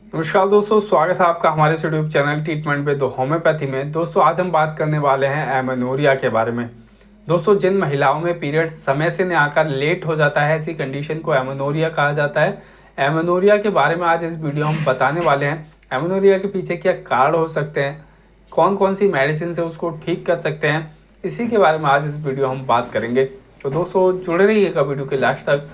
नमस्कार दोस्तों, स्वागत है आपका हमारे इस यूट्यूब चैनल ट्रीटमेंट पे दो होम्योपैथी में। दोस्तों आज हम बात करने वाले हैं एमेनोरिया के बारे में। दोस्तों जिन महिलाओं में पीरियड समय से न आकर लेट हो जाता है, ऐसी कंडीशन को एमेनोरिया कहा जाता है। एमेनोरिया के बारे में आज इस वीडियो हम बताने वाले हैं। एमेनोरिया के पीछे क्या कारण हो सकते हैं, कौन कौन सी मेडिसिन से उसको ठीक कर सकते हैं, इसी के बारे में आज इस वीडियो हम बात करेंगे। तो दोस्तों जुड़े रहिएगा वीडियो के लास्ट तक।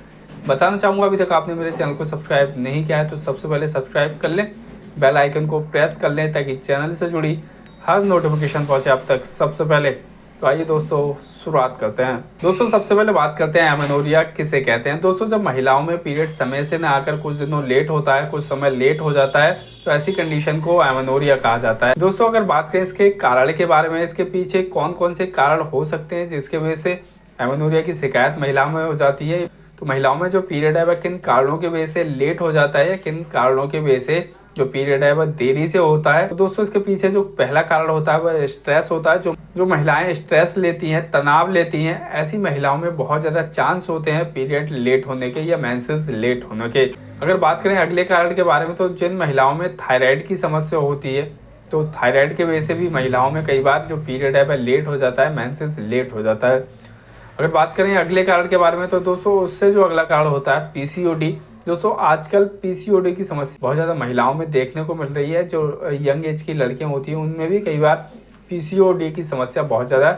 बताना चाहूँगा अभी तक आपने मेरे चैनल को सब्सक्राइब नहीं किया है तो सबसे पहले सब्सक्राइब कर लें, बेल आइकन को प्रेस कर लें ताकि चैनल से जुड़ी हर नोटिफिकेशन पहुँचे आप तक सबसे पहले। तो आइए दोस्तों शुरुआत करते हैं। दोस्तों सबसे पहले बात करते हैं एमेनोरिया किसे कहते हैं। दोस्तों जब महिलाओं में पीरियड समय से न आकर कुछ दिनों लेट होता है, कुछ समय लेट हो जाता है, तो ऐसी कंडीशन को एमेनोरिया कहा जाता है। दोस्तों अगर बात करें इसके कारण के बारे में, इसके पीछे कौन कौन से कारण हो सकते हैं जिसके वजह से एमेनोरिया की शिकायत महिलाओं में हो जाती है। तो महिलाओं में जो पीरियड है वह किन कारणों की वजह से लेट हो जाता है या किन कारणों की वजह से जो पीरियड है वह देरी से होता है। तो दोस्तों इसके पीछे जो पहला कारण होता है वह स्ट्रेस होता है। जो महिलाएं स्ट्रेस लेती हैं, तनाव लेती हैं, ऐसी महिलाओं में बहुत ज़्यादा चांस होते हैं पीरियड लेट होने के या मेंसेस लेट होने के। अगर बात करें अगले कारण के बारे में, तो जिन महिलाओं में थायराइड की समस्या होती है, तो थायराइड की वजह से भी महिलाओं में कई बार जो पीरियड है वह लेट हो जाता है, मेंसेस लेट हो जाता है। अगर बात करें अगले कारण के बारे में, तो दोस्तों उससे जो अगला कारण होता है पीसीओडी। दोस्तों आजकल पीसीओडी की समस्या बहुत ज़्यादा महिलाओं में देखने को मिल रही है। जो यंग एज की लड़कियां होती हैं उनमें भी कई बार पीसीओडी की समस्या बहुत ज़्यादा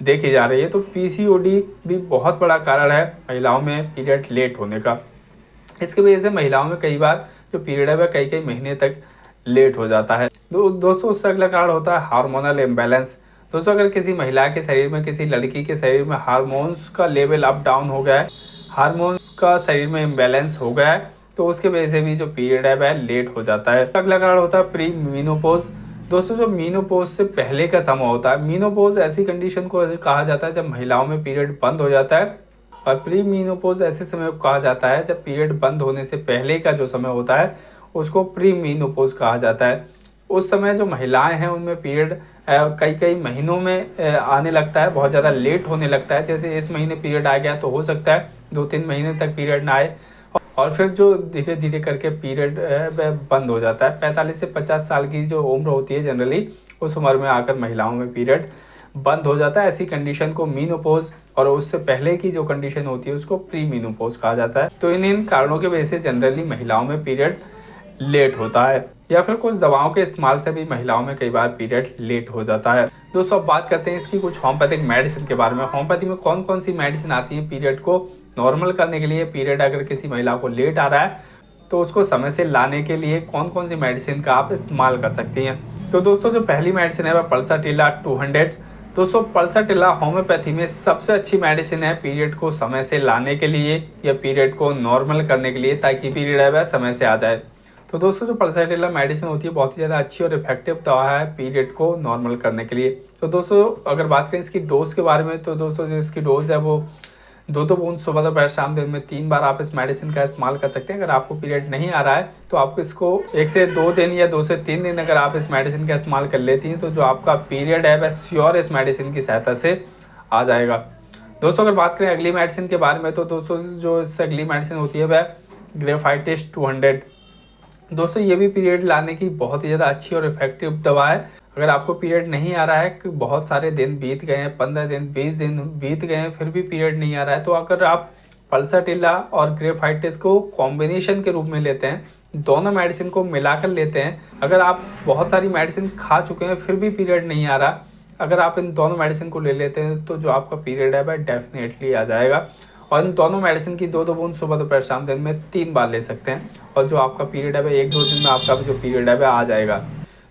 देखी जा रही है। तो पीसीओडी भी बहुत बड़ा कारण है महिलाओं में पीरियड लेट होने का। इसकी वजह से महिलाओं में कई बार जो पीरियड है वह कई कई महीने तक लेट हो जाता है। दोस्तों उससे अगला कारण होता है हार्मोनल इम्बैलेंस। दोस्तों अगर किसी महिला के शरीर में, किसी लड़की के शरीर में हार्मोन्स का लेवल अप डाउन हो गया है, हार्मोन्स का शरीर में इम्बैलेंस हो गया है, तो उसके वजह से भी जो पीरियड है वह लेट हो जाता है। अगला कारण होता है प्री मीनोपॉज। दोस्तों जो मीनोपॉज से पहले का समय होता है, मीनोपॉज ऐसी कंडीशन को कहा जाता है जब महिलाओं में पीरियड बंद हो जाता है, और प्री मीनोपॉज ऐसे समय को कहा जाता है जब पीरियड बंद होने से पहले का जो समय होता है उसको प्री मीनोपॉज कहा जाता है। उस समय जो महिलाएं हैं उनमें पीरियड कई कई महीनों में आने लगता है, बहुत ज़्यादा लेट होने लगता है। जैसे इस महीने पीरियड आ गया तो हो सकता है 2-3 महीने तक पीरियड ना आए, और फिर जो धीरे धीरे करके पीरियड वह बंद हो जाता है। 45 से 50 साल की जो उम्र होती है जनरली, उस उम्र में आकर महिलाओं में पीरियड बंद हो जाता है। ऐसी कंडीशन को मीनोपॉज, और उससे पहले की जो कंडीशन होती है उसको प्री मीनोपॉज कहा जाता है। तो इन कारणों की वजह से जनरली महिलाओं में पीरियड लेट होता है, या फिर कुछ दवाओं के इस्तेमाल से भी महिलाओं में कई बार पीरियड लेट हो जाता है। दोस्तों अब बात करते हैं इसकी कुछ होम्योपैथिक मेडिसिन के बारे में। होम्योपैथी में कौन कौन सी मेडिसिन आती है पीरियड को नॉर्मल करने के लिए। पीरियड अगर किसी महिला को लेट आ रहा है तो उसको समय से लाने के लिए कौन कौन सी मेडिसिन का आप इस्तेमाल कर सकती हैं। तो दोस्तों जो पहली मेडिसिन है वह पल्साटिला 200। दोस्तों पल्साटिला होम्योपैथी में सबसे अच्छी मेडिसिन है पीरियड को समय से लाने के लिए या पीरियड को नॉर्मल करने के लिए, ताकि पीरियड है वह समय से आ जाए। तो दोस्तों जो पल्साटिला मेडिसिन होती है बहुत ही ज़्यादा अच्छी और इफेक्टिव दवा है पीरियड को नॉर्मल करने के लिए। तो दोस्तों अगर बात करें इसकी डोज के बारे में, तो दोस्तों जो इसकी डोज है वो 2 बूंद सुबह दोपहर शाम दिन में 3 बार आप इस मेडिसिन का इस्तेमाल कर सकते हैं। अगर आपको पीरियड नहीं आ रहा है तो आपको इसको 1 से 2 दिन या 2 से 3 दिन अगर आप इस मेडिसिन का इस्तेमाल कर लेती हैं तो जो आपका पीरियड है वह श्योर इस मेडिसिन की सहायता से आ जाएगा। दोस्तों अगर बात करें अगली मेडिसिन के बारे में, तो दोस्तों जो इससे अगली मेडिसिन होती है वह ग्रेफाइटिस 200। दोस्तों ये भी पीरियड लाने की बहुत ही ज़्यादा अच्छी और इफेक्टिव दवा है। अगर आपको पीरियड नहीं आ रहा है कि बहुत सारे दिन बीत गए हैं, 15 दिन 20 दिन बीत गए हैं, फिर भी पीरियड नहीं आ रहा है, तो अगर आप पल्साटिला और ग्रेफाइटिस को कॉम्बिनेशन के रूप में लेते हैं, दोनों मेडिसिन को मिलाकर लेते हैं, अगर आप बहुत सारी मेडिसिन खा चुके हैं फिर भी पीरियड नहीं आ रहा, अगर आप इन दोनों मेडिसिन को ले लेते हैं तो जो आपका पीरियड है वह डेफिनेटली आ जाएगा। और इन दोनों मेडिसिन की 2 बूंद सुबह दोपहर शाम दिन में 3 बार ले सकते हैं, और जो आपका पीरियड है वह 1-2 दिन में आपका जो पीरियड है वह आ जाएगा।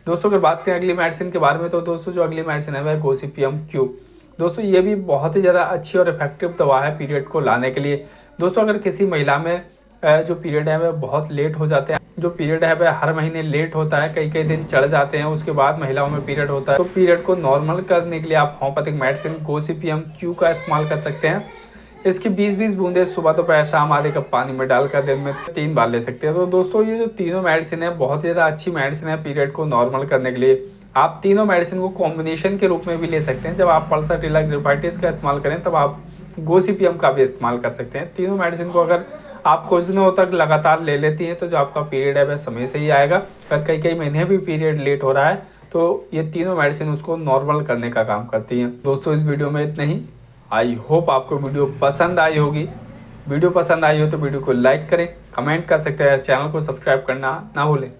दोस्तों अगर बात करें अगली मेडिसिन के बारे में, तो दोस्तों जो अगली मेडिसिन है वह गोसिपियम क्यूब। दोस्तों ये भी बहुत ही ज़्यादा अच्छी और इफेक्टिव दवा है पीरियड को लाने के लिए। दोस्तों अगर किसी महिला में जो पीरियड है वह बहुत लेट हो जाते हैं, जो पीरियड है वह हर महीने लेट होता है, कई कई दिन चढ़ जाते हैं, उसके बाद महिलाओं में पीरियड होता है, तो पीरियड को नॉर्मल करने के लिए आप होम्योपैथिक मेडिसिन गोसिपियम क्यू का इस्तेमाल कर सकते हैं। इसकी 20-20 बूंदे सुबह दोपहर शाम आधे कप पानी में डालकर दिन में 3 बार ले सकते हैं। तो दोस्तों ये जो तीनों मेडिसिन है बहुत ही ज़्यादा अच्छी मेडिसिन है पीरियड को नॉर्मल करने के लिए। आप तीनों मेडिसिन को कॉम्बिनेशन के रूप में भी ले सकते हैं। जब आप पल्साटिला ग्रेफाइटिस का इस्तेमाल करें तब आप गोसिपियम का भी इस्तेमाल कर सकते हैं। तीनों मेडिसिन को अगर आप कुछ दिनों तक लगातार ले लेती हैं तो जो आपका पीरियड है वह समय से ही आएगा। अगर कई कई महीने भी पीरियड लेट हो रहा है तो ये तीनों मेडिसिन उसको नॉर्मल करने का काम करती हैं। दोस्तों इस वीडियो में इतना ही। आई होप आपको वीडियो पसंद आई होगी। वीडियो पसंद आई हो तो वीडियो को लाइक करें, कमेंट कर सकते हैं, चैनल को सब्सक्राइब करना ना भूलें।